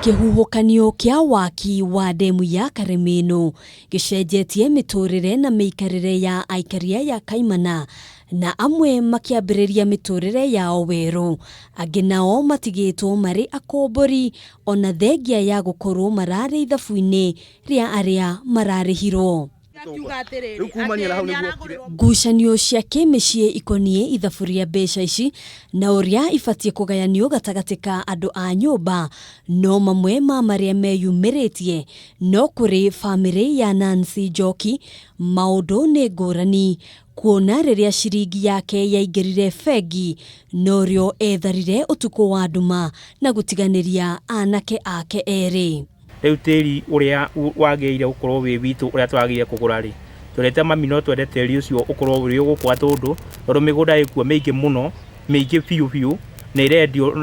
Kihuhukanio kia waki wa demu ya Kariminu gicenjetie miturire na miikarire ya aikaria ya Kaimana na amwe makiambiriria miturire yao weru angi nao matigitwo mari akombori ona thengia ya gukorwo marari ithabu-ini ria aria mararihirwo. Ngucanio cia kimicii ikonie ithabu ria mbeca ici na uria ibatie kugayanio gatagati ka andu a nyumba no mamwe ma maria meyumiritie no kuri family ya Nancy Njoki maundu ni ngurani kuona riria ciringi yake yaingirire fegi no rio etharire utuko wa nduma na gutiganiria anake ake eri. Riu tiri uria wageire ukorwo wi witu uria twagire kugura ri turete mami no twende tiri ucio ukorwo uri gukwa tundu tondu migunda ikuo mingi muno mingi biu na irendio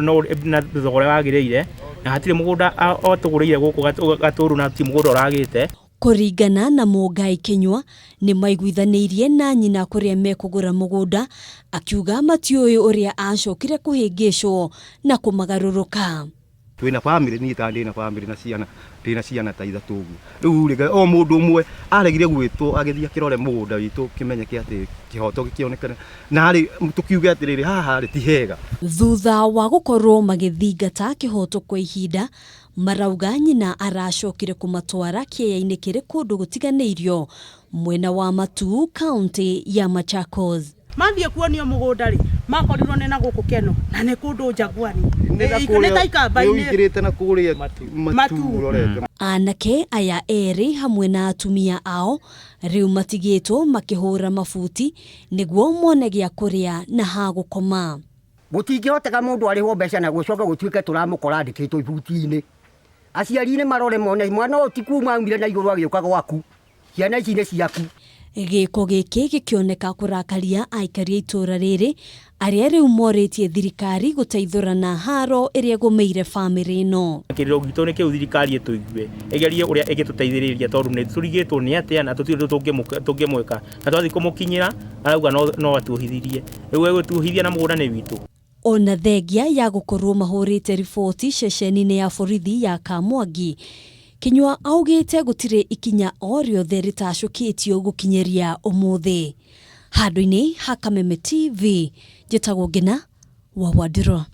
na thogora wagireire na hatire mugunda otugurire guku gaturu na ti mugunda uragite. Kuringana na Mugai Kinywa ni maiguithanirie na nyina kuria mekugura mugunda akiuga matiuyu uria acokire kuhingicwo na kumagaruruka. Twina family ni tandi na family na ciana ta ithatu ugu riu riga o mundu umwe aregire gwitwo agithia kirore mugunda witu kimenyeke ati kihoto gikionekana na ari tukiuge atiriri haha ri ti hega. Thutha wa gukorwo magithingata kihoto kwa ihinda marauga nyina aracokire kumatwara kiaya-ini kiri kundu gutiganirio mwena wa Maitu county ya Machakos. Mathie kuonio mugunda ri makorirwo ni na guku keno na ni kundu njagwani ni taikamba-ini na kuria Maitu rorete. Anake aya eri hamwe na atumia ao riu matigitwo makihura mafuti niguo mone gia kuria na ha gukoma. Gutingihoteka mundu ariho mbeca na gucoka gutuike turamukora ndikitwo ibuti-ini. Aciari ni marore mone mwana utikuma umire na iguru agiuka gwaku ciana ici ni ciaku. Giko giki gikioneka kurakaria aikaria itura riri aria riu moritie thirikari guteithurana haro iria gumeire family no. Kiriro gitu ni kiu thirikari etuigue egerie uria egituteithiriria tondu ni turigitwo ni atia na tutire tungimweka na twathi kumukinyira arauga no atuhithirie riu egutuhithia na mugunda ni witu. Ona thengia ya gukorwo mahurite riboti ceceni-ini ya borithi ya Kamwangi Kinywa augite gutire ikinya o riothe ritacukitio gukinyeria umuthi. Handu-ini ha Kameme TV njitagwo Ngina wa Wadiro.